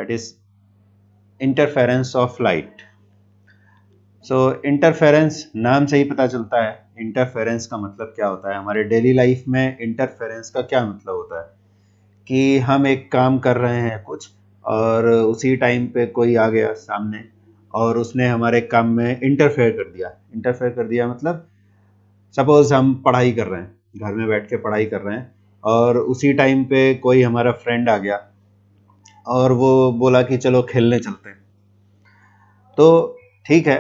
That is interference of light. So interference नाम से ही पता चलता है इंटरफेरेंस का मतलब क्या होता है। हमारे डेली लाइफ में इंटरफेरेंस का क्या मतलब होता है कि हम एक काम कर रहे हैं कुछ, और उसी टाइम पे कोई आ गया सामने और उसने हमारे काम में इंटरफेयर कर दिया। इंटरफेयर कर दिया मतलब सपोज हम पढ़ाई कर रहे हैं, घर में बैठ के पढ़ाई कर रहे हैं, और उसी टाइम पे कोई हमारा फ्रेंड आ गया और वो बोला कि चलो खेलने चलते हैं। तो ठीक है,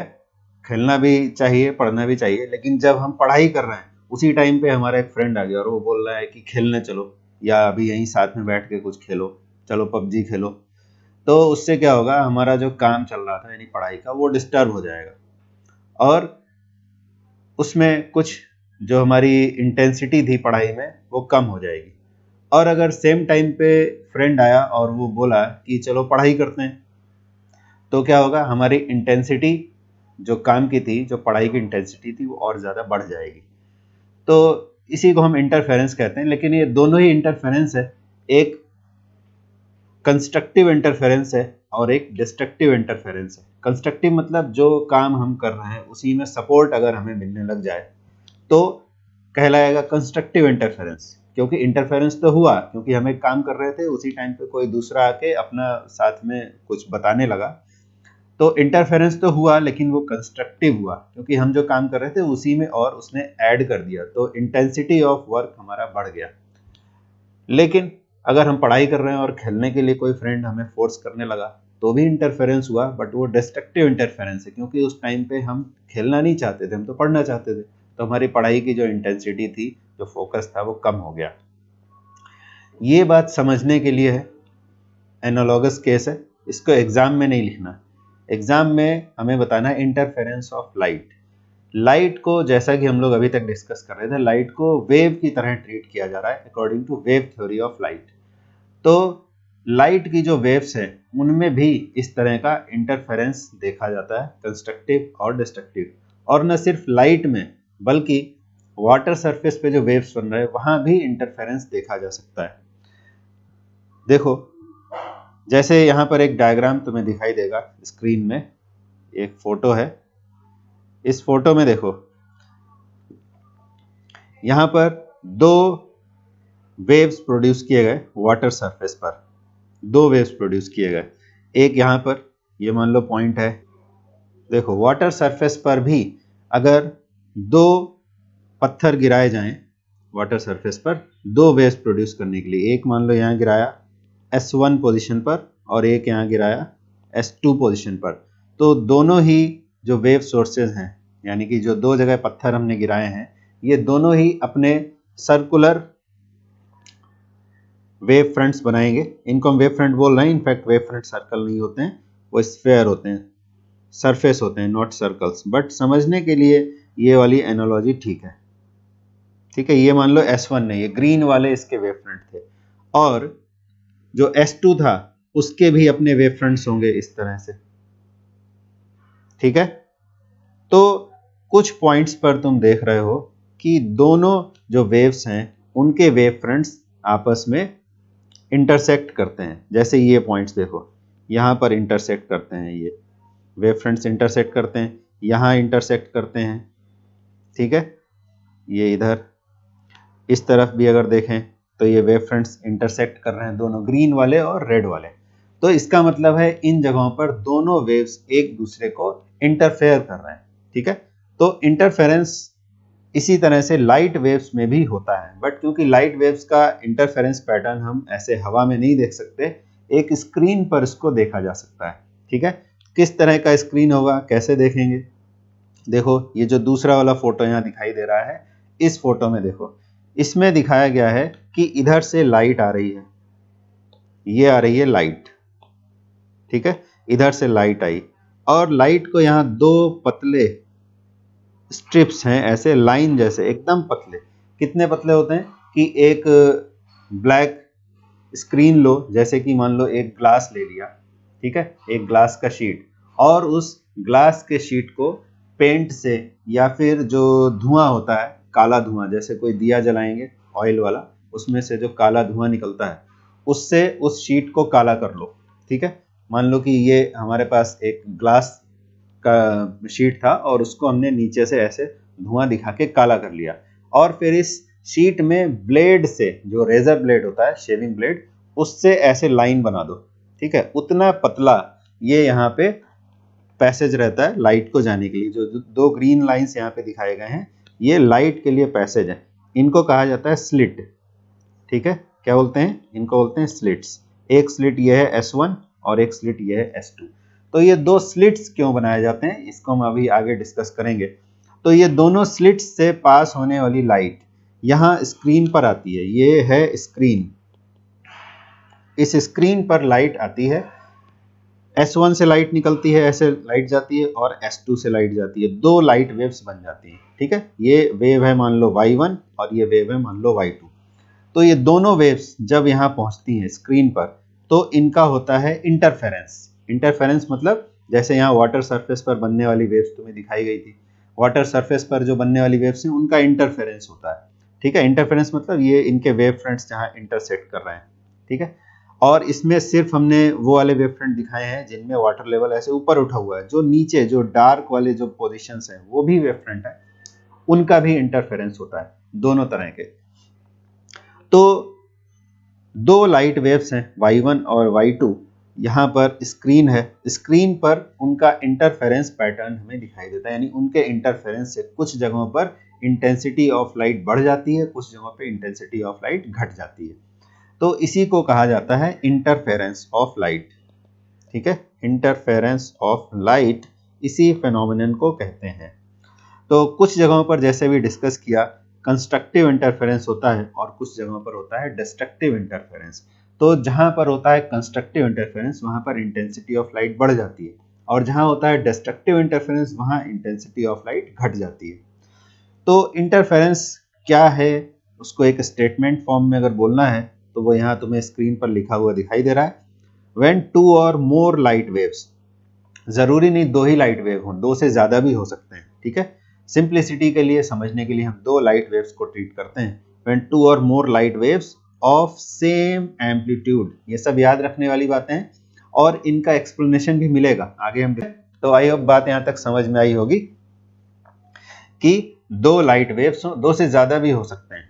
खेलना भी चाहिए, पढ़ना भी चाहिए, लेकिन जब हम पढ़ाई कर रहे हैं उसी टाइम पे हमारा एक फ्रेंड आ गया और वो बोल रहा है कि खेलने चलो, या अभी यहीं साथ में बैठ के कुछ खेलो, चलो पबजी खेलो। तो उससे क्या होगा, हमारा जो काम चल रहा था यानी पढ़ाई का, वो डिस्टर्ब हो जाएगा और उसमें कुछ जो हमारी इंटेंसिटी थी पढ़ाई में वो कम हो जाएगी। और अगर सेम टाइम पे फ्रेंड आया और वो बोला कि चलो पढ़ाई करते हैं, तो क्या होगा, हमारी इंटेंसिटी जो काम की थी, जो पढ़ाई की इंटेंसिटी थी, वो और ज़्यादा बढ़ जाएगी। तो इसी को हम इंटरफेरेंस कहते हैं। लेकिन ये दोनों ही इंटरफेरेंस है, एक कंस्ट्रक्टिव इंटरफेरेंस है और एक डिस्ट्रक्टिव इंटरफेरेंस है। कंस्ट्रक्टिव मतलब जो काम हम कर रहे हैं उसी में सपोर्ट अगर हमें मिलने लग जाए तो कहलाएगा कंस्ट्रक्टिव इंटरफेरेंस, क्योंकि इंटरफेरेंस तो हुआ, क्योंकि हम एक काम कर रहे थे, उसी टाइम पे कोई दूसरा आके अपना साथ में कुछ बताने लगा, तो इंटरफेरेंस तो हुआ, लेकिन वो कंस्ट्रक्टिव हुआ क्योंकि हम जो काम कर रहे थे उसी में और उसने ऐड कर दिया, तो इंटेंसिटी ऑफ वर्क हमारा बढ़ गया। लेकिन अगर हम पढ़ाई कर रहे हैं और खेलने के लिए कोई फ्रेंड हमें फोर्स करने लगा तो भी इंटरफेरेंस हुआ, बट वो डिस्ट्रक्टिव इंटरफेरेंस है, क्योंकि उस टाइम पे हम खेलना नहीं चाहते थे, हम तो पढ़ना चाहते थे, तो हमारी पढ़ाई की जो इंटेंसिटी थी, जो फोकस था, वो कम हो गया। ये बात समझने के लिए है, एनालॉगस केस है, इसको एग्जाम में नहीं लिखना। एग्जाम में हमें बताना है इंटरफेरेंस ऑफ लाइट। लाइट को, जैसा कि हम लोग अभी तक डिस्कस कर रहे थे, लाइट को वेव की तरह ट्रीट किया जा रहा है according to wave theory of light. तो लाइट की जो वेव्स हैं उनमें भी इस तरह का इंटरफेरेंस देखा जाता है, कंस्ट्रक्टिव और डिस्ट्रक्टिव। और न सिर्फ लाइट में बल्कि वाटर सरफेस पे जो वेव्स बन रहे हैं वहां भी इंटरफेरेंस देखा जा सकता है। देखो, जैसे यहाँ पर एक डायग्राम तुम्हें दिखाई देगा स्क्रीन में, एक फोटो है। इस फोटो में देखो, यहाँ पर दो वेव्स प्रोड्यूस किए गए वाटर सरफेस पर, दो वेव्स प्रोड्यूस किए गए। एक यहाँ पर, ये मान लो पॉइंट है। देखो, वाटर सरफेस पर भी अगर दो पत्थर गिराए जाएं वाटर सरफेस पर दो वेव्स प्रोड्यूस करने के लिए, एक मान लो यहाँ गिराया S1 पोजीशन पर और एक यहाँ गिराया S2 पोजीशन पर, तो दोनों ही जो वेव सोर्सेज हैं, यानी कि जो दो जगह पत्थर हमने गिराए हैं, ये दोनों ही अपने सर्कुलर वेव फ्रंट्स बनाएंगे। इनको हम वेव फ्रंट बोल रहे हैं, इनफैक्ट वेव फ्रंट सर्कल नहीं होते हैं, वो स्फेयर होते हैं, सरफेस होते हैं, नॉट सर्कल्स। बट समझने के लिए ये वाली एनालॉजी ठीक है, ठीक है। ये मान लो S1 नहीं, ये ग्रीन वाले इसके वेव फ्रंट थे, और जो S2 था उसके भी अपने वेव फ्रंट्स होंगे इस तरह से, ठीक है। तो कुछ पॉइंट्स पर तुम देख रहे हो कि दोनों जो वेव्स हैं उनके वेव फ्रंट्स आपस में इंटरसेक्ट करते हैं। जैसे ये पॉइंट्स देखो, यहाँ पर इंटरसेक्ट करते हैं, ये वेव फ्रंट्स इंटरसेक्ट करते हैं, यहाँ इंटरसेक्ट करते हैं, ठीक है। ये इधर इस तरफ भी अगर देखें तो ये वेव फ्रंट्स इंटरसेक्ट कर रहे हैं, दोनों ग्रीन वाले और रेड वाले। तो इसका मतलब है इन जगहों पर दोनों वेव्स एक दूसरे को इंटरफेयर कर रहे हैं, ठीक है। तो इंटरफेरेंस इसी तरह से लाइट वेव्स में भी होता है, बट क्योंकि लाइट वेव्स का इंटरफेरेंस पैटर्न हम ऐसे हवा में नहीं देख सकते, एक स्क्रीन पर इसको देखा जा सकता है, ठीक है। किस तरह का स्क्रीन होगा, कैसे देखेंगे? देखो, ये जो दूसरा वाला फोटो यहाँ दिखाई दे रहा है, इस फोटो में देखो, इसमें दिखाया गया है कि इधर से लाइट आ रही है, ये आ रही है लाइट, ठीक है। इधर से लाइट आई और लाइट को यहाँ दो पतले स्ट्रिप्स हैं, ऐसे लाइन जैसे एकदम पतले। कितने पतले होते हैं कि एक ब्लैक स्क्रीन लो, जैसे कि मान लो एक ग्लास ले लिया, ठीक है, एक ग्लास का शीट, और उस ग्लास के शीट को पेंट से या फिर जो धुआं होता है, काला धुआं, जैसे कोई दिया जलाएंगे ऑयल वाला, उसमें से जो काला धुआं निकलता है, उससे उस शीट को काला कर लो, ठीक है। मान लो कि ये हमारे पास एक ग्लास का शीट था और उसको हमने नीचे से ऐसे धुआं दिखा के काला कर लिया, और फिर इस शीट में ब्लेड से, जो रेजर ब्लेड होता है, शेविंग ब्लेड, उससे ऐसे लाइन बना दो, ठीक है। उतना पतला ये यहाँ पे पैसेज रहता है लाइट को जाने के लिए। जो दो ग्रीन लाइंस यहाँ पे दिखाए गए हैं, ये लाइट के लिए पैसेज है। इनको कहा जाता है स्लिट, ठीक है। क्या बोलते हैं इनको? बोलते हैं स्लिट्स। एक स्लिट ये है S1 और एक स्लिट ये है S2। तो ये दो स्लिट्स क्यों बनाए जाते हैं, इसको हम अभी आगे डिस्कस करेंगे। तो ये दोनों स्लिट्स से पास होने वाली लाइट यहाँ स्क्रीन पर आती है। ये है स्क्रीन, इस स्क्रीन पर लाइट आती है। S1 से लाइट निकलती है, ऐसे लाइट जाती है, और S2 से लाइट जाती है। दो लाइट वेव्स बन जाती हैं, ठीक है। ये वेव है मान लो Y1 और ये वेव है मान लो Y2। तो ये दोनों वेव्स जब यहाँ पहुंचती हैं स्क्रीन पर, तो इनका होता है इंटरफेरेंस। इंटरफेरेंस मतलब जैसे यहाँ वाटर सरफेस पर बनने वाली वेव्स तुम्हें दिखाई गई थी, वाटर सरफेस पर जो बनने वाली वेव्स हैं उनका इंटरफेरेंस होता है, ठीक है। इंटरफेरेंस मतलब ये इनके वेव फ्रंट्स जहाँ इंटरसेक्ट कर रहे हैं, ठीक है। और इसमें सिर्फ हमने वो वाले वेव फ्रंट दिखाए हैं जिनमें वाटर लेवल ऐसे ऊपर उठा हुआ है। जो नीचे जो डार्क वाले जो पोजिशंस हैं वो भी वेव फ्रंट है, उनका भी इंटरफेरेंस होता है, दोनों तरह के। तो दो लाइट वेव्स हैं Y1 और Y2, यहाँ पर स्क्रीन है। स्क्रीन पर उनका इंटरफेरेंस पैटर्न हमें दिखाई देता है, यानी उनके इंटरफेरेंस से कुछ जगहों पर इंटेंसिटी ऑफ लाइट बढ़ जाती है, कुछ जगहों पे इंटेंसिटी ऑफ लाइट घट जाती है। तो इसी को कहा जाता है इंटरफेरेंस ऑफ लाइट, ठीक है। इंटरफेरेंस ऑफ लाइट इसी फेनोमेनन को कहते हैं। तो कुछ जगहों पर जैसे भी डिस्कस किया, कंस्ट्रक्टिव इंटरफेरेंस होता है और कुछ जगहों पर होता है डिस्ट्रक्टिव इंटरफेरेंस। तो जहां पर होता है कंस्ट्रक्टिव इंटरफेरेंस वहां पर इंटेंसिटी ऑफ लाइट बढ़ जाती है, और जहां होता है डिस्ट्रक्टिव इंटरफेरेंस वहां इंटेंसिटी ऑफ लाइट घट जाती है। तो इंटरफेरेंस क्या है, उसको एक स्टेटमेंट फॉर्म में अगर बोलना है तो वो यहाँ तुम्हें स्क्रीन पर लिखा हुआ दिखाई दे रहा है। व्हेन टू और मोर लाइट वेव्स, जरूरी नहीं दो ही लाइट वेव हो, दो से ज्यादा भी हो सकते हैं, ठीक है। सिंप्लिसिटी के लिए, समझने के लिए हम दो लाइट वेव्स को ट्रीट करते हैं। व्हेन टू और मोर light waves of same amplitude, ये सब याद रखने वाली बातें हैं और इनका एक्सप्लेनेशन भी मिलेगा आगे हम। तो आई होप बात यहां तक समझ में आई होगी कि दो लाइट वेव्स हो, दो से ज्यादा भी हो सकते हैं,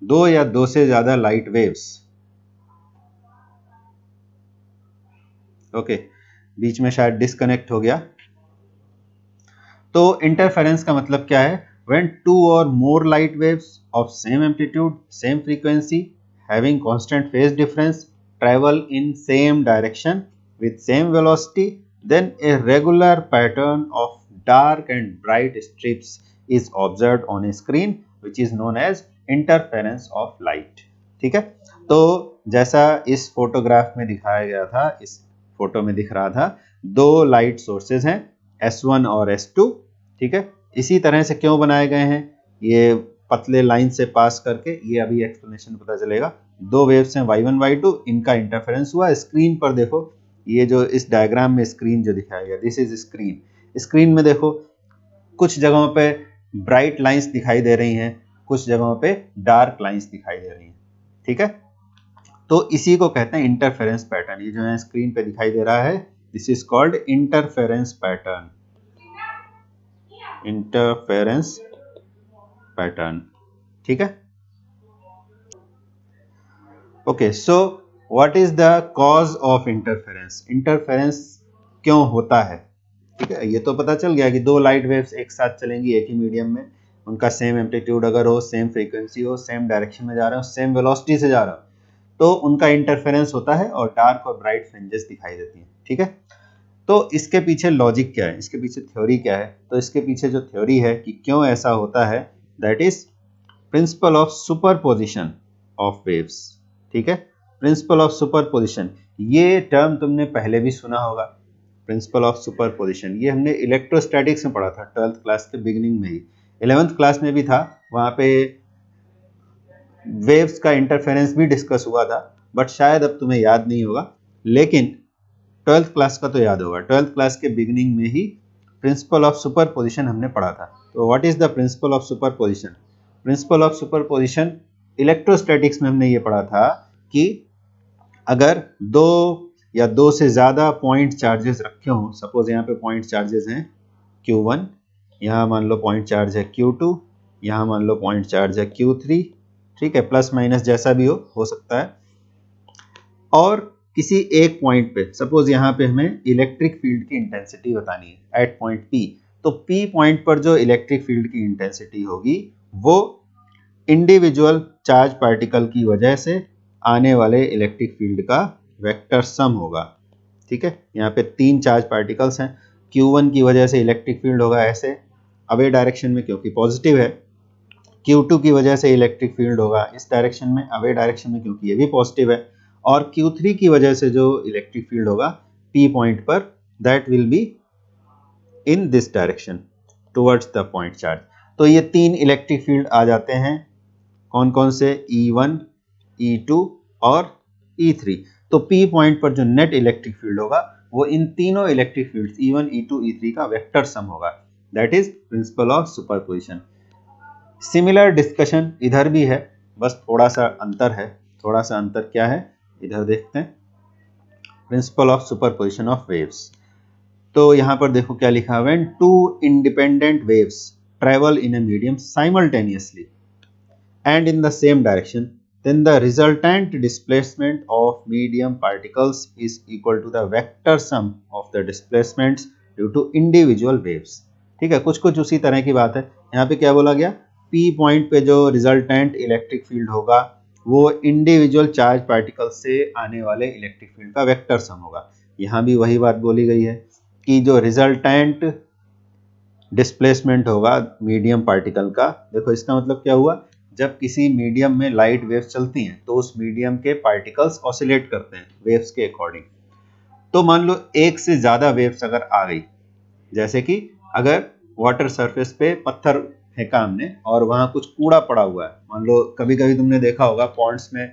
दो या दो से ज्यादा लाइट वेव्स। ओके, बीच में शायद डिस्कनेक्ट हो गया। तो इंटरफेरेंस का मतलब क्या है? व्हेन टू और मोर light waves of same amplitude, same frequency, having constant phase difference, travel in same direction with same velocity, then a regular pattern of dark and bright strips is observed on a screen which is known as interference of light, ठीक है। तो जैसा इस photograph में दिखाया गया था, इस फोटो में दिख रहा था, दो लाइट सोर्सेज हैं S1 और S2, ठीक है। इसी तरह से क्यों बनाए गए हैं, ये पतले लाइन से पास करके, ये अभी एक्सप्लेनेशन पता चलेगा। दो वेव्स हैं Y1 Y2, इनका इंटरफेरेंस हुआ। स्क्रीन पर देखो, ये जो इस डायग्राम में स्क्रीन जो दिखाया गया, दिस इज स्क्रीन। स्क्रीन में देखो कुछ जगहों पे ब्राइट लाइंस दिखाई दे रही हैं, कुछ जगहों पे डार्क लाइंस दिखाई दे रही हैं, ठीक है। तो इसी को कहते हैं इंटरफेरेंस पैटर्न। ये जो है स्क्रीन पे दिखाई दे रहा है, this is called interference pattern, interference pattern, ठीक है। Okay, so what is the cause of interference? Interference क्यों होता है, ठीक है। ये तो पता चल गया कि दो लाइट वेव्स एक साथ चलेंगी एक ही मीडियम में, उनका सेम एम्पलीट्यूड अगर हो, सेम फ्रीक्वेंसी हो, सेम डायरेक्शन में जा रहे हो, सेम वेलोसिटी से जा रहा हो, तो उनका इंटरफेरेंस होता है और डार्क और ब्राइट फ्रिंजेस दिखाई देती हैं, ठीक है। तो इसके पीछे लॉजिक क्या है, इसके पीछे थ्योरी क्या है? तो इसके पीछे जो थ्योरी है कि क्यों ऐसा होता है, that is principal of superposition of waves, ठीक है। प्रिंसिपल ऑफ सुपरपोजिशन, ये टर्म तुमने पहले भी सुना होगा। प्रिंसिपल ऑफ सुपरपोजिशन ये हमने इलेक्ट्रोस्टैटिक्स में पढ़ा था 12th क्लास के बिगिनिंग में ही, 11th क्लास में भी था। वहां पे वेव्स का इंटरफेरेंस भी डिस्कस हुआ था, बट शायद अब तुम्हें याद नहीं होगा, लेकिन 12th क्लास का तो याद होगा। 12th क्लास के बिगिनिंग में ही प्रिंसिपल ऑफ सुपरपोजिशन हमने पढ़ा था। तो what is the principal of superposition? Principal of superposition electrostatics में हमने ये पढ़ा था कि अगर दो या दो से ज़्यादा पॉइंट चार्जेस रखे हों, सपोज यहाँ पे पॉइंट चार्जेस हैं Q1, यहाँ मान लो पॉइंट चार्ज है Q2, यहाँ मान लो पॉइंट चार्ज है Q3, ठीक है, प्लस माइनस जैसा भी हो सकता है। और किसी एक पॉइंट पे सपोज यहाँ पे हमें इलेक्ट्रिक फील्ड की इंटेंसिटी बतानी है एट पॉइंट P, तो P पॉइंट पर जो इलेक्ट्रिक फील्ड की इंटेंसिटी होगी वो इंडिविजुअल चार्ज पार्टिकल की वजह से आने वाले इलेक्ट्रिक फील्ड का वेक्टर सम होगा, ठीक है। यहाँ पे 3 चार्ज पार्टिकल्स हैं, Q1 की वजह से इलेक्ट्रिक फील्ड होगा ऐसे अवे डायरेक्शन में क्योंकि पॉजिटिव है, Q2 की वजह से इलेक्ट्रिक फील्ड होगा इस डायरेक्शन में अवे डायरेक्शन में क्योंकि ये भी पॉजिटिव है, और Q3 की वजह से जो इलेक्ट्रिक फील्ड होगा P पॉइंट पर that will be in this direction towards the point charge. तो ये 3 इलेक्ट्रिक फील्ड आ जाते हैं, कौन कौन से, E1, E2 और E3। तो P पॉइंट पर जो नेट इलेक्ट्रिक फील्ड होगा वो इन तीनों electric fields E1, E2, E3 का वेक्टर सम होगा, that is principal of superposition. Similar discussion इधर भी है, बस थोड़ा सा अंतर है। थोड़ा सा अंतर क्या है इधर देखते हैं, principle of superposition of waves. तो यहाँ पर देखो क्या लिखा है, when two independent waves travel in a medium simultaneously and in the same direction, then the resultant displacement of medium particles is equal to the vector sum of the displacements due to individual waves। ठीक है, कुछ कुछ उसी तरह की बात है। यहाँ पे क्या बोला गया, P पॉइंट पे जो रिजल्टेंट इलेक्ट्रिक फील्ड होगा वो इंडिविजुअल चार्ज पार्टिकल से आने वाले इलेक्ट्रिक फील्ड का वेक्टर सम होगा। यहाँ भी वही बात बोली गई है कि जो रिजल्टेंट डिस्प्लेसमेंट होगा मीडियम पार्टिकल का, देखो इसका मतलब क्या हुआ, जब किसी मीडियम में लाइट वेव्स चलती हैं तो उस मीडियम के पार्टिकल्स ऑसिलेट करते हैं वेव्स के अकॉर्डिंग। तो मान लो एक से ज्यादा वेव्स अगर आ गई, जैसे कि अगर वाटर सरफेस पे पत्थर फेंका हमने और वहां कुछ कूड़ा पड़ा हुआ है, मान लो कभी कभी तुमने देखा होगा पॉन्ड्स में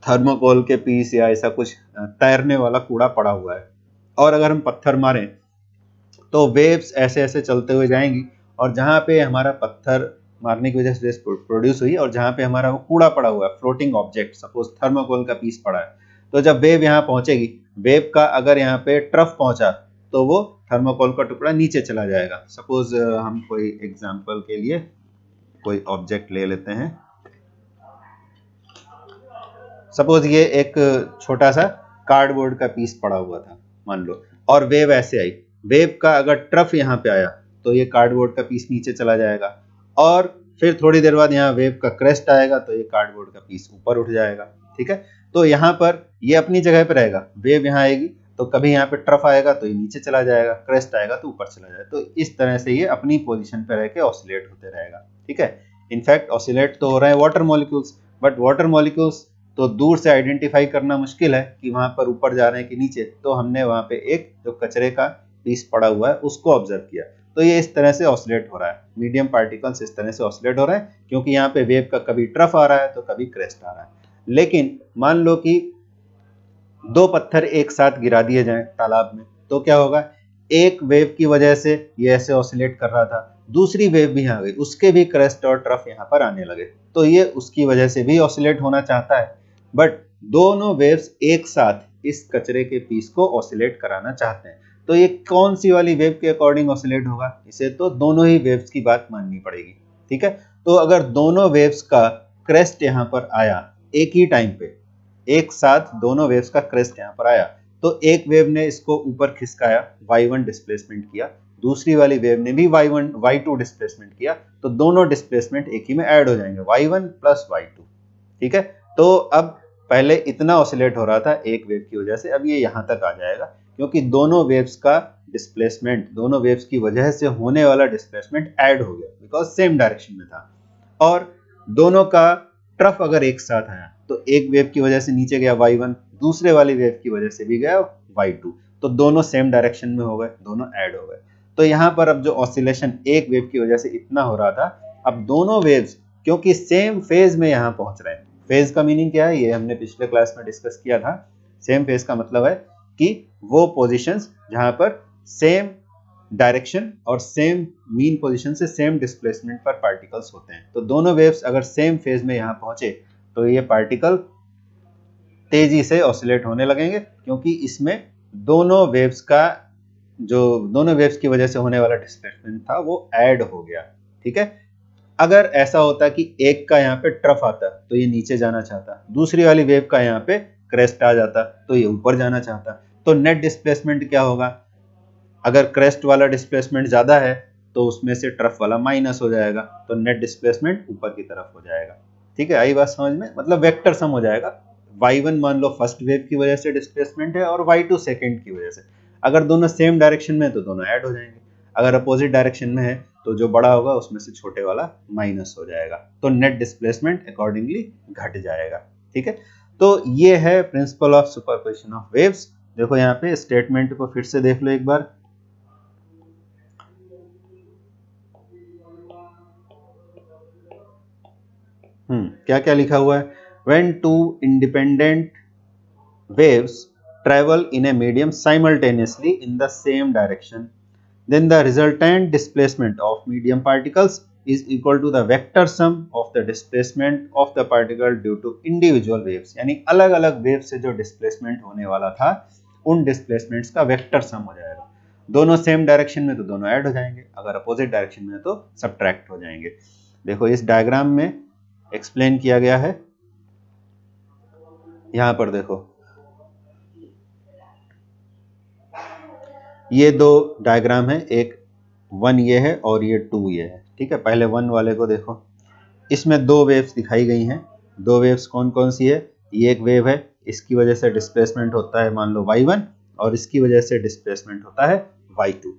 थर्मोकोल के पीस या ऐसा कुछ तैरने वाला कूड़ा पड़ा हुआ है, और अगर हम पत्थर मारें तो वेव्स ऐसे ऐसे चलते हुए जाएंगी, और जहां पे हमारा पत्थर मारने की वजह से प्रोड्यूस हुई और जहां पे हमारा वो कूड़ा पड़ा हुआ है, फ्लोटिंग ऑब्जेक्ट, सपोज थर्मोकोल का पीस पड़ा है, तो जब वेव यहाँ पहुंचेगी, वेव का अगर यहाँ पे ट्रफ पहुंचा तो वो थर्मोकोल का टुकड़ा नीचे चला जाएगा। सपोज हम कोई एग्जांपल के लिए कोई ऑब्जेक्ट ले लेते हैं, सपोज ये एक छोटा सा कार्डबोर्ड का पीस पड़ा हुआ था मान लो, और वेव ऐसे आई, वेव का अगर ट्रफ यहाँ पे आया तो ये कार्डबोर्ड का पीस नीचे चला जाएगा, और फिर थोड़ी देर बाद यहाँ वेव का क्रेस्ट आएगा तो ये कार्डबोर्ड का पीस ऊपर उठ जाएगा, ठीक है। तो यहाँ पर ये अपनी जगह पे रहेगा, वेव यहाँ आएगी तो कभी यहाँ पे ट्रफ आएगा तो ये नीचे चला जाएगा, क्रेस्ट आएगा तो ऊपर चला जाएगा, तो इस तरह से ये अपनी पोजीशन पे रह के ऑसिलेट होते रहेगा, ठीक है। इनफैक्ट ऑसिलेट तो हो रहे हैं water molecules, but water molecules तो दूर से आइडेंटिफाई करना मुश्किल है कि वहां पर ऊपर जा रहे हैं कि नीचे, तो हमने वहां पे एक जो कचरे का पीस पड़ा हुआ है उसको ऑब्जर्व किया, तो ये इस तरह से ऑसिलेट हो रहा है, मीडियम पार्टिकल्स इस तरह से ऑसिलेट हो रहे हैं क्योंकि यहाँ पे वेव का कभी ट्रफ आ रहा है तो कभी क्रेस्ट आ रहा है। लेकिन मान लो कि 2 पत्थर एक साथ गिरा दिए जाएं तालाब में, तो क्या होगा, एक वेव की वजह से ये ऐसे ऑसिलेट कर रहा था, दूसरी वेव भी आ गई, उसके भी क्रेस्ट और ट्रफ यहाँ पर आने लगे, तो ये उसकी वजह से भी ऑसिलेट होना चाहता है, बट दोनों वेव्स एक साथ इस कचरे के पीस को ऑसिलेट कराना चाहते हैं, तो ये कौन सी वाली वेव के अकॉर्डिंग ऑसिलेट होगा, इसे तो दोनों ही वेव्स की बात माननी पड़ेगी, ठीक है। तो अगर दोनों वेव्स का क्रेस्ट यहाँ पर आया एक ही टाइम पे, एक साथ दोनों वेव्स का क्रेस्ट यहाँ पर आया, तो एक वेव ने इसको ऊपर खिसकाया, y1 डिस्प्लेसमेंट किया, दूसरी वाली वेव ने भी y1 y2 डिस्प्लेसमेंट किया, तो दोनों डिस्प्लेसमेंट एक ही में ऐड हो जाएंगे, y1 प्लस y2, ठीक है। तो अब पहले इतना ऑसिलेट हो रहा था एक वेव की वजह से, अब ये यहाँ तक आ जाएगा क्योंकि दोनों वेव्स का डिस्प्लेसमेंट, दोनों वेव्स की वजह से होने वाला डिस्प्लेसमेंट ऐड हो गया बिकॉज सेम डायरेक्शन में था, और दोनों का ट्रफ अगर एक साथ आया तो एक वेव की वजह से नीचे गया y1, दूसरे वाली वेव की वजह से भी गया y2, तो दोनों सेम डायरेक्शन में हो गए, दोनों ऐड हो गए। तो यहाँ पर अब जो ऑसिलेशन एक वेव की वजह से इतना हो रहा था, अब दोनों वेव्स क्योंकि सेम फेज में यहाँ पहुंच रहे हैं, फेज का मीनिंग क्या है ये हमने पिछले क्लास में डिस्कस किया था, सेम फेज का मतलब है कि वो पोजीशंस जहां पर सेम डायरेक्शन और सेम मीन पोजीशन से सेम डिस्प्लेसमेंट पर पार्टिकल्स होते हैं, तो दोनों वेव्स अगर सेम फेज में यहाँ पहुंचे तो ये पार्टिकल तेजी से ऑसिलेट होने लगेंगे, क्योंकि इसमें दोनों वेव्स की वजह से होने वाला डिस्प्लेसमेंट था वो ऐड हो गया। ठीक है, अगर ऐसा होता कि एक का यहाँ पे ट्रफ आता तो ये नीचे जाना चाहता, दूसरी वाली वेव का यहाँ पे क्रेस्ट आ जाता तो ये ऊपर जाना चाहता, तो नेट डिस्प्लेसमेंट क्या होगा? अगर क्रेस्ट वाला डिस्प्लेसमेंट ज्यादा है तो उसमें से ट्रफ वाला माइनस हो जाएगा, तो नेट डिस्प्लेसमेंट ऊपर की तरफ हो जाएगा। ठीक है, आई बात समझ में? मतलब वेक्टर सम हो जाएगा। y1 मान लो फर्स्ट वेव की वजह से डिस्प्लेसमेंट है और y2 सेकंड की वजह से। अगर दोनों सेम डायरेक्शन में है तो दोनों ऐड हो जाएंगे, अगर अपोजिट डायरेक्शन में है तो जो बड़ा होगा उसमें से छोटे वाला माइनस हो जाएगा, तो नेट डिस्प्लेसमेंट अकॉर्डिंगली घट जाएगा। ठीक है, तो ये है principal of superposition of waves. देखो यहाँ पे स्टेटमेंट को फिर से देख लो एक बार। क्या क्या लिखा हुआ है? When two independent waves travel in a medium simultaneously in the same direction, then the resultant displacement of medium particles is equal to the vector sum of the displacement of the particle due to individual waves। यानी अलग अलग wave से जो displacement होने वाला था उन displacements का वेक्टर सम हो जाएगा। दोनों सेम डायरेक्शन में तो दोनों ऐड हो जाएंगे, अगर अपोजिट डायरेक्शन में तो सब्ट्रैक्ट हो जाएंगे। देखो इस डायग्राम में एक्सप्लेन किया गया है, यहां पर देखो ये दो डायग्राम है, एक 1 ये है और ये 2 ये है। ठीक है, पहले 1 वाले को देखो, इसमें दो वेव्स दिखाई गई हैं। दो वेव्स कौन कौन सी है? ये एक वेव है, इसकी वजह से डिस्प्लेसमेंट होता है मान लो y1 और इसकी वजह से डिस्प्लेसमेंट होता है y2।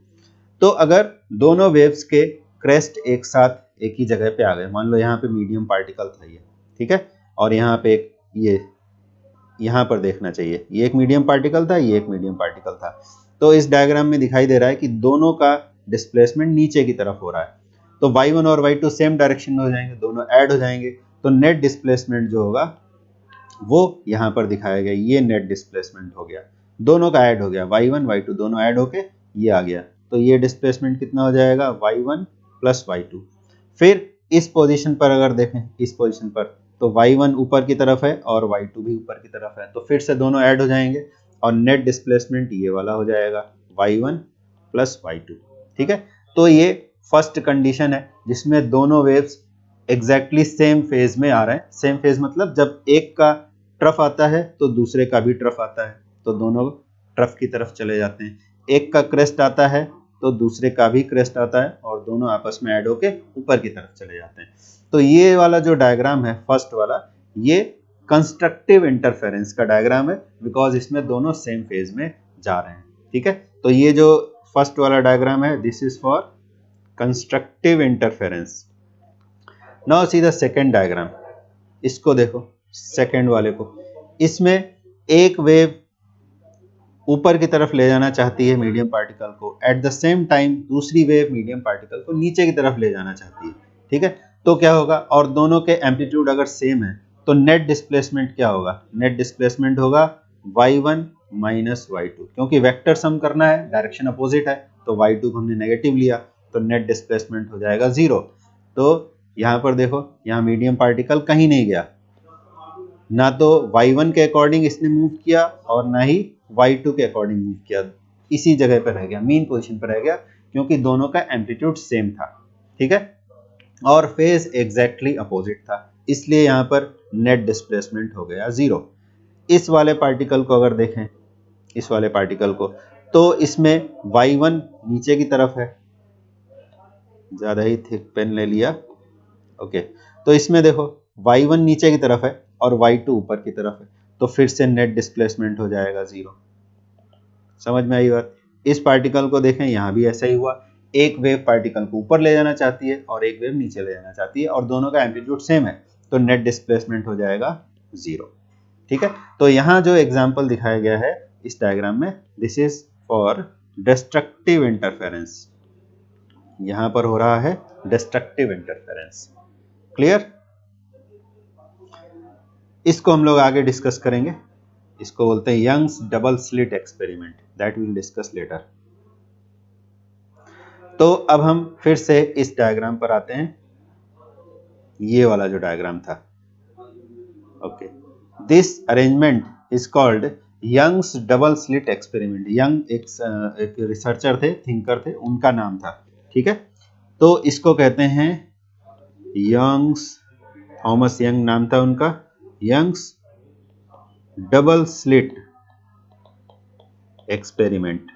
तो अगर दोनों वेव्स के क्रेस्ट एक साथ एक ही जगह पे आ गए, मान लो यहाँ पे मीडियम पार्टिकल था ये, ठीक है, और यहाँ पे एक ये यहाँ पर देखना चाहिए, ये एक मीडियम पार्टिकल था, ये एक मीडियम पार्टिकल था। तो इस डायग्राम में दिखाई दे रहा है कि दोनों का डिस्प्लेसमेंट नीचे की तरफ हो रहा है, तो y1 और y2 सेम डायरेक्शन में हो जाएंगे, दोनों ऐड हो जाएंगे, तो नेट डिस्प्लेसमेंट जो होगा वो यहाँ पर दिखाया गया, ये नेट डिस्प्लेसमेंट हो गया, दोनों का ऐड हो गया, y1 y2 दोनों ऐड होके ये आ गया, तो ये डिस्प्लेसमेंट कितना हो जाएगा? y1 plus y2। फिर इस पोजीशन पर अगर देखें, इस पोजीशन पर, तो y1 ऊपर की तरफ है और y2 भी ऊपर की तरफ है, तो फिर से दोनों ऐड हो जाएंगे और नेट डिस्प्लेसमेंट ये वाला हो जाएगा y1 प्लस y2। ठीक है, तो ये फर्स्ट कंडीशन है जिसमें दोनों वेव्स एग्जैक्टली सेम फेज में आ रहे हैं। सेम फेज मतलब जब एक का ट्रफ आता है तो दूसरे का भी ट्रफ आता है, तो दोनों ट्रफ की तरफ चले जाते हैं। एक का क्रेस्ट आता है तो दूसरे का भी क्रेस्ट आता है और दोनों आपस में ऐड होके ऊपर की तरफ चले जाते हैं। तो ये वाला जो डायग्राम है फर्स्ट वाला, ये कंस्ट्रक्टिव इंटरफेरेंस का डायग्राम है, बिकॉज इसमें दोनों सेम फेज में जा रहे हैं। ठीक है, तो ये जो फर्स्ट वाला डायग्राम है, this is for constructive interference. Now see the second diagram, इसको देखो, सेकेंड वाले को, इसमें एक वेव ऊपर की तरफ ले जाना चाहती है मीडियम पार्टिकल को, एट द सेम टाइम दूसरी वेव मीडियम पार्टिकल को नीचे की तरफ ले जाना चाहती है। ठीक है, तो क्या होगा? और दोनों के एम्पलीट्यूड अगर सेम है तो नेट डिस्प्लेसमेंट क्या होगा? नेट डिस्प्लेसमेंट होगा y1 माइनस y2, क्योंकि वेक्टर सम करना है, डायरेक्शन अपोजिट है, तो y2 को हमने नेगेटिव लिया तो नेट डिस्प्लेसमेंट हो जाएगा 0। तो यहाँ पर देखो, यहाँ मीडियम पार्टिकल कहीं नहीं गया, ना तो y1 के अकॉर्डिंग इसने मूव किया और ना ही y2 के अकॉर्डिंग मूव किया, इसी जगह पर रह गया, मीन पोजीशन पर रह गया, क्योंकि दोनों का एम्पलीट्यूड सेम था। ठीक है, और फेज एग्जैक्टली अपोजिट था, इसलिए यहाँ पर नेट डिस्प्लेसमेंट हो गया 0। इस वाले पार्टिकल को अगर देखें, इस वाले पार्टिकल को, तो इसमें y1 नीचे की तरफ है, ज्यादा ही थिक पेन ले लिया, ओके, तो इसमें देखो y1 नीचे की तरफ है और y2 ऊपर की तरफ है, तो फिर से नेट डिस्प्लेसमेंट हो जाएगा 0। समझ में आई बात? इस पार्टिकल को देखें, यहां भी ऐसा ही हुआ, एक वेव पार्टिकल को ऊपर ले जाना चाहती है और एक वेव नीचे ले जाना चाहती है और दोनों का एम्पलीट्यूड सेम है, तो नेट डिस्प्लेसमेंट हो जाएगा 0। ठीक है, तो यहां जो एग्जांपल दिखाया गया है इस डायग्राम में, this is for destructive interference, यहां पर हो रहा है डिस्ट्रक्टिव इंटरफेरेंस। क्लियर? इसको हम लोग आगे डिस्कस करेंगे, इसको बोलते हैं Young's double slit experiment, that will discuss later. तो अब हम फिर से इस डायग्राम पर आते हैं, ये वाला जो डायग्राम था। Okay, this arrangement is called Young's double slit experiment. Young एक रिसर्चर थे, थिंकर थे, उनका नाम था, ठीक है। तो इसको कहते हैं यंग्स, थॉमस यंग नाम था उनका, Young's double slit experiment.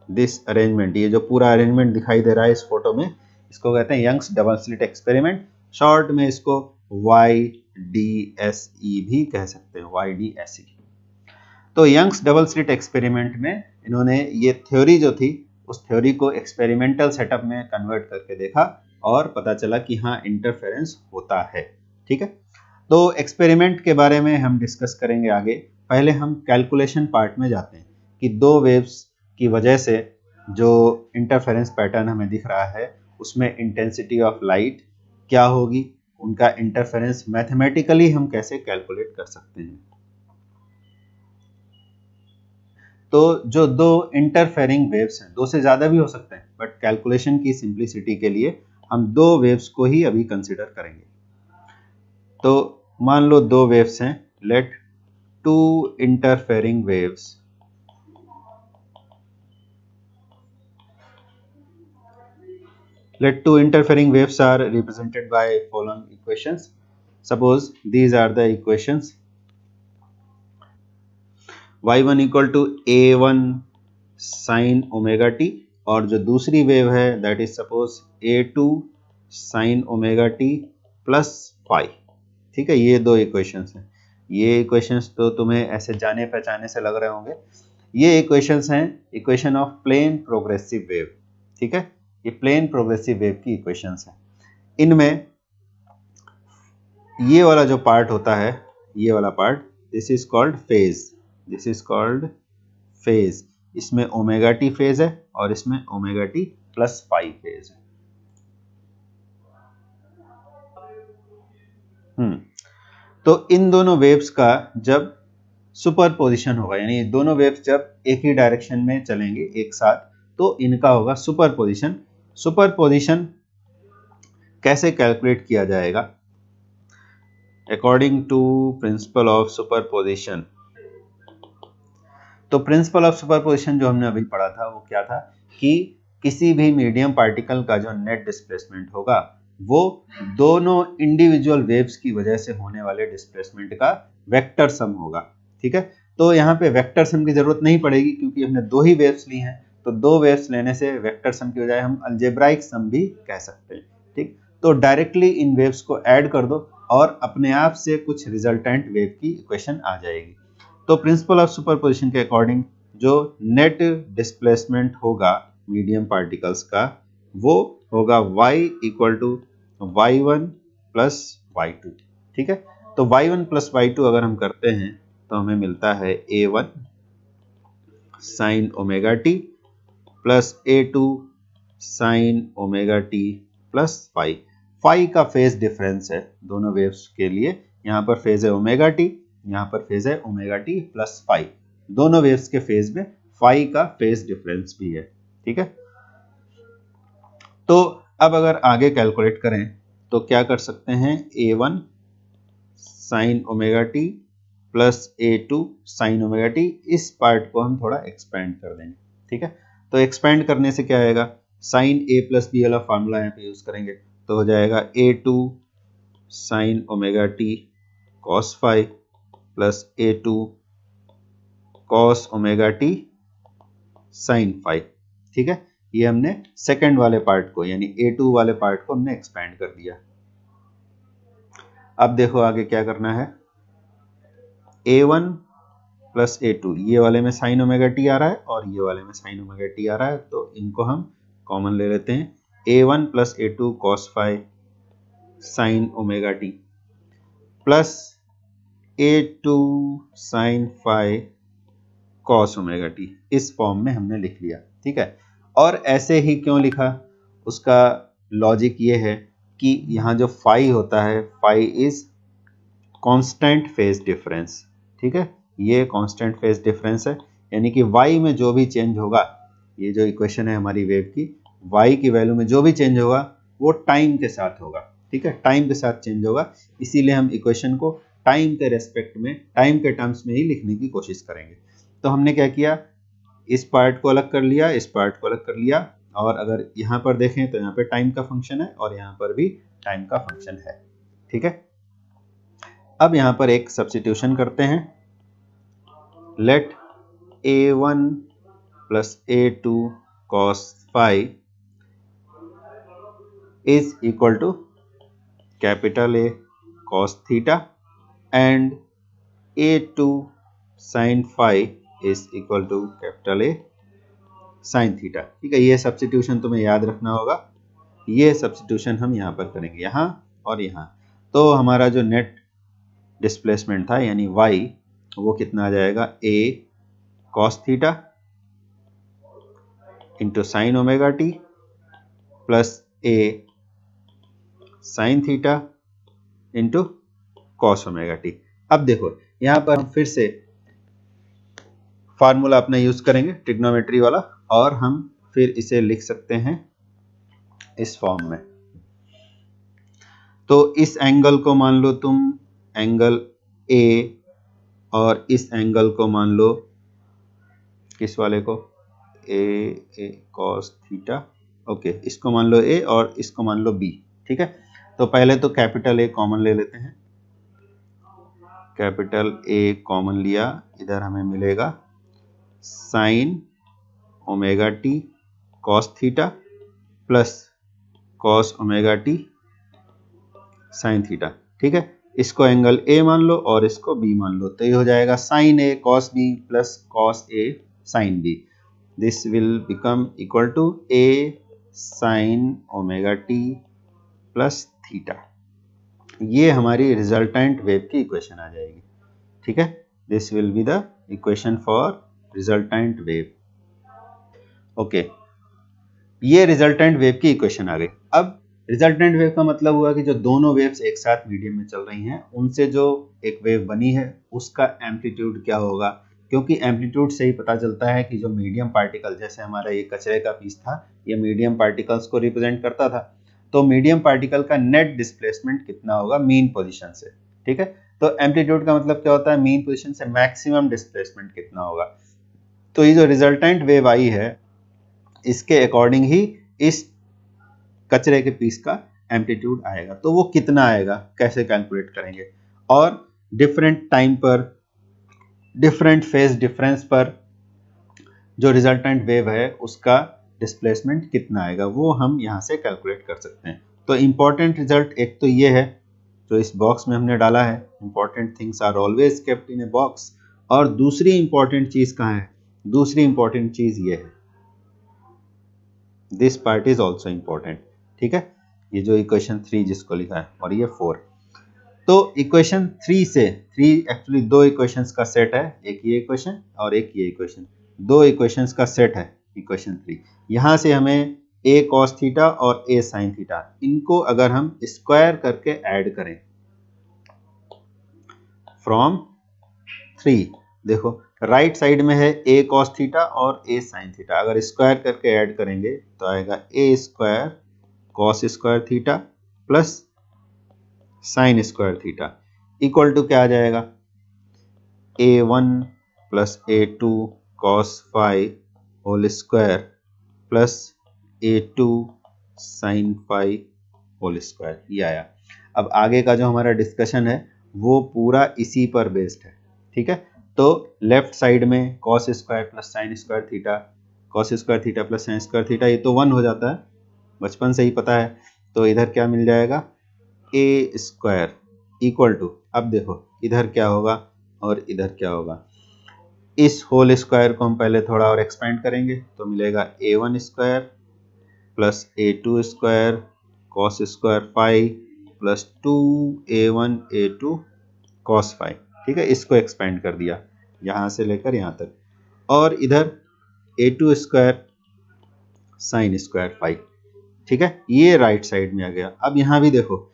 This arrangement, ये जो पूरा अरेंजमेंट दिखाई दे रहा है इस फोटो में, इसको कहते हैं Young's double slit experiment. Short में इसको YDSE भी कह सकते हैं, YDSE। तो यंग्स डबल स्लिट एक्सपेरिमेंट में इन्होंने ये थ्योरी जो थी उस थ्योरी को एक्सपेरिमेंटल सेटअप में कन्वर्ट करके देखा और पता चला कि हाँ इंटरफेरेंस होता है, ठीक है। तो एक्सपेरिमेंट के बारे में हम डिस्कस करेंगे आगे। पहले हम कैलकुलेशन पार्ट में जाते हैं कि दो वेव्स की वजह से जो इंटरफेरेंस पैटर्न हमें दिख रहा है उसमें इंटेंसिटी ऑफ लाइट क्या होगी, उनका इंटरफेरेंस मैथमेटिकली हम कैसे कैलकुलेट कर सकते हैं। तो जो दो इंटरफेरिंग वेव्स हैं, दो से ज्यादा भी हो सकते हैं, बट कैलकुलेशन की सिंप्लिसिटी के लिए हम दो वेव्स को ही अभी कंसीडर करेंगे। तो मान लो दो वेव्स हैं, let two interfering waves, let two interfering waves are represented by following equations. Suppose these are the equations. y1 equal to a1 sin omega t, और जो दूसरी वेव है that is suppose a2 sin omega t plus phi, ठीक है। ये दो equations हैं। ये इक्वेशंस तो तुम्हें ऐसे जाने पहचाने से लग रहे होंगे। ये इक्वेशंस हैं equation of plane progressive wave, ठीक है। ये प्लेन प्रोग्रेसिव वेव की इक्वेशंस हैं। इनमें ये वाला जो पार्ट होता है, ये वाला part, this is called phase, this is called phase. इसमें ओमेगा टी फेज है और इसमें omega t plus phi phase है। तो इन दोनों वेव्स का जब सुपरपोजिशन होगा, यानी दोनों वेव्स जब एक ही डायरेक्शन में चलेंगे एक साथ, तो इनका होगा सुपरपोजिशन। सुपरपोजिशन कैसे कैलकुलेट किया जाएगा? According to principle of superposition. तो प्रिंसिपल ऑफ सुपरपोजिशन जो हमने अभी पढ़ा था वो क्या था कि किसी भी मीडियम पार्टिकल का जो नेट डिस्प्लेसमेंट होगा वो दोनों इंडिविजुअल वेव्स की वजह से होने वाले डिस्प्लेसमेंट का वेक्टर सम होगा, ठीक है। तो यहाँ पे वेक्टर सम की जरूरत नहीं पड़ेगी क्योंकि हमने दो ही वेव्स ली हैं, तो दो वेव्स लेने से वेक्टर सम की बजाय हम अलजेब्राइक सम भी कह सकते हैं, ठीक। तो डायरेक्टली इन वेव्स को ऐड कर दो और अपने आप से कुछ रिजल्टेंट वेव की इक्वेशन आ जाएगी। तो प्रिंसिपल ऑफ सुपरपोजिशन के अकॉर्डिंग जो नेट डिस्प्लेसमेंट होगा मीडियम पार्टिकल्स का वो होगा y equal to y1 plus y2, ठीक है। तो y1 प्लस y2 अगर हम करते हैं तो हमें मिलता है a1 sine omega t plus a2 sine omega t plus phi. Phi का फेज डिफरेंस है दोनों वेव्स के लिए। यहाँ पर फेज है ओमेगा टी, यहाँ पर फेज है ओमेगा टी प्लस फाई। दोनों वेव्स के फेज में फाई का फेज डिफरेंस भी है, ठीक है। तो अब अगर आगे कैलकुलेट करें तो क्या कर सकते हैं, a1 sine omega t plus a2 sine omega t, इस पार्ट को हम थोड़ा एक्सपेंड कर देंगे, ठीक है। तो एक्सपेंड करने से क्या आएगा, साइन a प्लस बी वाला फॉर्मूला यहाँ पे यूज करेंगे तो हो जाएगा a2 sine omega t cos phi plus a2 cos omega t sine phi, ठीक है। ये हमने सेकंड वाले पार्ट को यानी a2 वाले पार्ट को हमने एक्सपेंड कर दिया। अब देखो आगे क्या करना है, a1 प्लस a2, ये वाले में साइन ओमेगा टी आ रहा है और ये वाले में साइन ओमेगा टी आ रहा है, तो इनको हम कॉमन ले लेते हैं। a1 plus a2 cos phi sine omega t plus a2 sine phi cos omega t, इस फॉर्म में हमने लिख लिया, ठीक है। और ऐसे ही क्यों लिखा, उसका लॉजिक ये है कि यहाँ जो फाई होता है, phi is constant phase difference, ठीक है। ये कांस्टेंट फेज डिफरेंस है, यानी कि y में जो भी चेंज होगा, ये जो इक्वेशन है हमारी वेव की, y की वैल्यू में जो भी चेंज होगा वो टाइम के साथ होगा, ठीक है। टाइम के साथ चेंज होगा, इसीलिए हम इक्वेशन को टाइम के रेस्पेक्ट में, टाइम के टर्म्स में ही लिखने की कोशिश करेंगे। तो हमने क्या किया, इस पार्ट को अलग कर लिया, इस पार्ट को अलग कर लिया, और अगर यहाँ पर देखें तो यहाँ पे टाइम का फंक्शन है और यहाँ पर भी टाइम का फंक्शन है। ठीक है, अब यहाँ पर एक सब्स्टिट्यूशन करते हैं। Let a1 plus a2 cos phi is equal to capital A cos theta and a2 sin phi is equal to capital A sin theta। ठीक है, ये सब्स्टिट्यूशन तुम्हें याद रखना होगा। ये सब्स्टिट्यूशन हम यहाँ पर करेंगे, यहाँ और यहाँ। तो हमारा जो नेट डिस्प्लेसमेंट था यानी y, वो कितना आ जाएगा, a cos theta into sine omega t plus a sine theta into cos omega T. अब देखो यहाँ पर हम फिर से फार्मूला अपना यूज करेंगे ट्रिग्नोमेट्री वाला, और हम फिर इसे लिख सकते हैं इस फॉर्म में। तो इस एंगल को मान लो तुम एंगल A और इस एंगल को मान लो किस वाले को, A cos थीटा। ओके, इसको मान लो A और इसको मान लो B। ठीक है, तो पहले तो कैपिटल A कॉमन ले लेते हैं। कैपिटल A कॉमन लिया, इधर हमें मिलेगा sign omega t cos theta plus cos omega t sine theta. ठीक है, इसको एंगल A मान लो और इसको B मान लो, तो ये हो जाएगा sine A cos B plus cos A sine B। This will become equal to A sine omega t plus theta. ये हमारी रिजल्टेंट वेव की इक्वेशन आ जाएगी। ठीक है, this will be the equation for resultant wave. Okay, ये resultant wave की equation आ गई। अब रिजल्टेंट वेव का मतलब हुआ कि जो दोनों वेव्स एक साथ मीडियम में चल रही हैं, उनसे जो एक वेव बनी है उसका एम्पलीट्यूड क्या होगा, क्योंकि एम्पलीट्यूड से ही पता चलता है कि जो मीडियम पार्टिकल, जैसे हमारा ये कचरे का पीस था, ये मीडियम पार्टिकल्स को रिप्रेजेंट करता था, तो मीडियम पार्टिकल का नेट डिस्प्लेसमेंट कितना होगा मीन पोजीशन से। ठीक है, तो एम्पलीट्यूड का मतलब क्या होता है, मीन पोजीशन से मैक्सिमम डिस्प्लेसमेंट कितना होगा। तो ये जो रिजल्टेंट वेव आई है, इसके अकॉर्डिंग ही इस कचरे के पीस का एम्पलीट्यूड आएगा। तो वो कितना आएगा, कैसे कैलकुलेट करेंगे, और डिफरेंट टाइम पर, डिफरेंट फेज डिफरेंस पर जो रिजल्टेंट वेव है उसका डिस्प्लेसमेंट कितना आएगा, वो हम यहाँ से कैलकुलेट कर सकते हैं। तो इंपॉर्टेंट रिजल्ट एक तो ये है जो इस बॉक्स में हमने डाला है, important things are always kept in a box. और दूसरी इंपॉर्टेंट चीज कहाँ है, दूसरी इंपॉर्टेंट चीज ये है, this part is also important. ठीक है, ये जो इक्वेशन 3 जिसको लिखा है और ये 4, तो इक्वेशन 3 से, 3 एक्चुअली दो इक्वेशंस का सेट है, एक ये इक्वेशन और एक ये इक्वेशन, दो इक्वेशंस का सेट है इक्वेशन 3। यहाँ से हमें a cos थीटा और a sin थीटा, इनको अगर हम स्क्वायर करके ऐड करें फ्रॉम 3, देखो राइट साइड में है a cos थीटा और a sin थीटा, अगर स्क्वायर करके ऐड करेंगे तो आएगा a square cos square theta plus sine square theta equal to क्या आ जाएगा, a1 plus a2 cos phi whole square plus a2 sin phi whole square, ये आया। अब आगे का जो हमारा डिस्कशन है वो पूरा इसी पर बेस्ड है। ठीक है, तो लेफ्ट साइड में cos square plus sine square theta, cos square theta plus sine square theta, ये तो 1 हो जाता है, बचपन से ही पता है। तो इधर क्या मिल जाएगा, a स्क्वायर इक्वल टू, अब देखो इधर क्या होगा और इधर क्या होगा, इस होल स्क्वायर को हम पहले थोड़ा और एक्सपेंड करेंगे तो मिलेगा a1 square plus a2 square cos square phi plus 2a1 a2 cos phi. ठीक है, इसको एक्सपेंड कर दिया यहाँ से लेकर यहाँ तक, और इधर a2 square sine square phi. ठीक है, ये राइट साइड में आ गया। अब यहाँ भी देखो,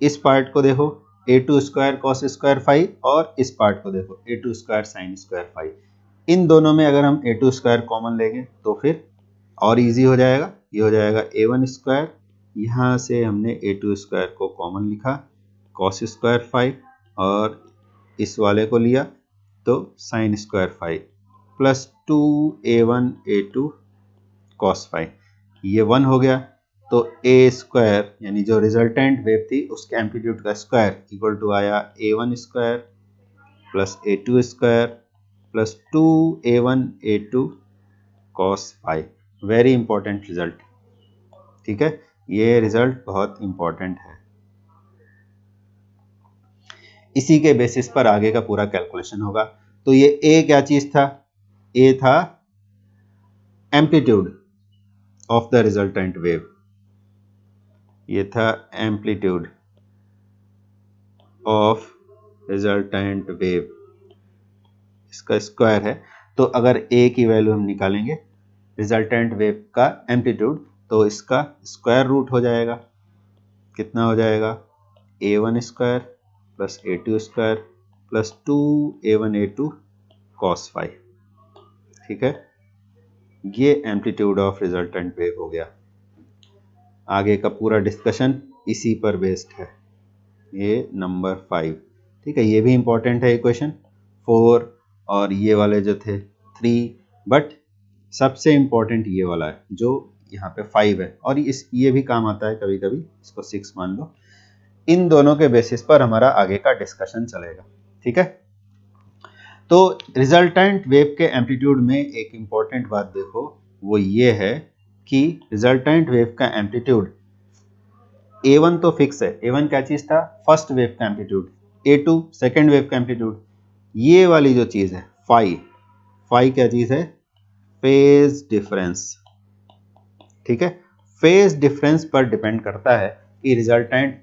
इस पार्ट को देखो a2 square cos square phi, और इस पार्ट को देखो a2 square sine square phi. इन दोनों में अगर हम a2 स्क्वायर कॉमन लेंगे तो फिर और इजी हो जाएगा, ये हो जाएगा a1 स्क्वायर, यहाँ से हमने a2 स्क्वायर को कॉमन लिखा कॉस स्क्वायर फाई, और इस वाले को लिया तो sine square five plus 2a1a2 cos five, ये 1 हो गया। तो ए स्क्वायर यानी जो रिजल्टेंट वेव थी उसके एम्पलीट्यूड का स्क्वायर इक्वल टू आया a1 square plus a2 square plus 2a1a2 cos five. Very important result, ठीक है, ये रिजल्ट बहुत इंपॉर्टेंट है। इसी के बेसिस पर आगे का पूरा कैलकुलेशन होगा। तो ये ए क्या चीज था, ए था amplitude of the resultant wave, ये था एम्पलीट्यूड ऑफ रिजल्टेंट वेव, इसका स्क्वायर है। तो अगर ए की वैल्यू हम निकालेंगे रिजल्टेंट वेव का एम्पलीट्यूड, तो इसका स्क्वायर रूट हो जाएगा, कितना हो जाएगा a1 square plus a2 square plus 2a1a2 cos five, ठीक है, ये एम्पलीट्यूड ऑफ रिजल्टेंट वेव हो गया। आगे का पूरा डिस्कशन इसी पर बेस्ड है, ये नंबर 5, ठीक है। ये भी इंपॉर्टेंट है इक्वेशन 4 और ये वाले जो थे 3, बट सबसे इंपॉर्टेंट ये वाला है जो यहाँ पे 5 है, और ये भी काम आता है कभी कभी, इसको 6 मान लो। इन दोनों के बेसिस पर हमारा आगे का डिस्कशन चलेगा, ठीक है। तो रिजल्टेंट वेव के एम्पलीट्यूड में एक इंपॉर्टेंट बात देखो, वो ये है कि रिजल्टेंट वेव का एम्पलीट्यूड a1 तो फिक्स है, a1 क्या चीज था, फर्स्ट वेव का एम्पलीट्यूड, a2 सेकेंड वेव का एम्पलीट्यूड, ये वाली जो चीज है फाई क्या चीज है, फेज डिफरेंस, ठीक है। फेज डिफरेंस पर डिपेंड करता है कि रिजल्टेंट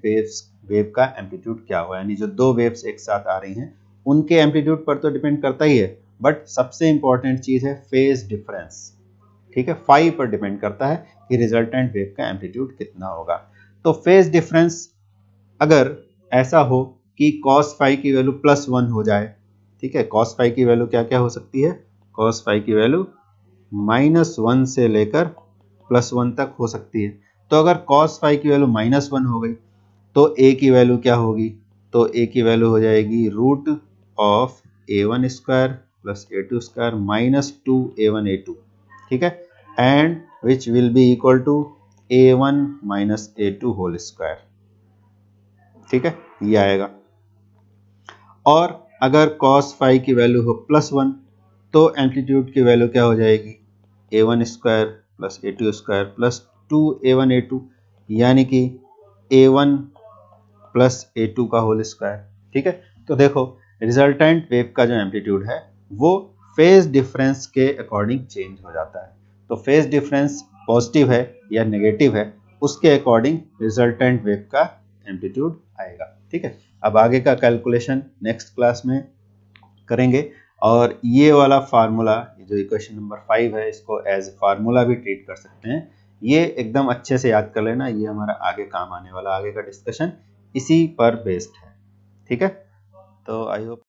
वेव का एम्पलीट्यूड क्या हुआ, यानी जो दो वेव्स एक साथ आ रही हैं उनके एम्पलीट्यूड पर तो डिपेंड करता ही है, बट सबसे इंपॉर्टेंट चीज है फेज डिफरेंस, ठीक है। फाई पर डिपेंड करता है कि रिजल्टेंट वेव का एम्पलीट्यूड कितना होगा। तो फेज डिफरेंस अगर ऐसा हो कि cos फाई की वैल्यू +1 हो जाए, ठीक है, cos फाई की वैल्यू क्या क्या हो सकती है, cos फाई की वैल्यू -1 से लेकर +1 तक हो सकती है। तो अगर cos फाई की वैल्यू -1 हो गई तो a की वैल्यू क्या होगी, तो a की वैल्यू हो जाएगी root of a1 square plus a2 square minus 2a1a2, ठीक है, and which will be equal to a1 minus a2 whole square, ठीक है, ये आएगा। और अगर cos फाई की वैल्यू हो +1 तो एम्पलीट्यूड की वैल्यू क्या हो जाएगी, a1 square plus a2 square plus 2a1a2, यानी कि a1 प्लस a2 का होल स्क्वायर, ठीक है। तो देखो रिजल्टेंट वेव का जो एम्पलीट्यूड है वो फेज डिफरेंस के अकॉर्डिंग चेंज हो जाता है। तो फेज डिफरेंस पॉजिटिव है या नेगेटिव है उसके अकॉर्डिंग रिजल्टेंट वेव का एम्पलीट्यूड आएगा, ठीक है। अब आगे का कैलकुलेशन नेक्स्ट क्लास में करेंगे, और ये वाला फार्मूला जो इक्वेशन नंबर 5 है इसको एज फार्मूला भी ट्रीट कर सकते हैं, ये एकदम अच्छे से याद कर लेना, ये हमारा आगे काम आने वाला आगे का डिस्कशन इसी पर बेस्ड है, ठीक है। तो आई होप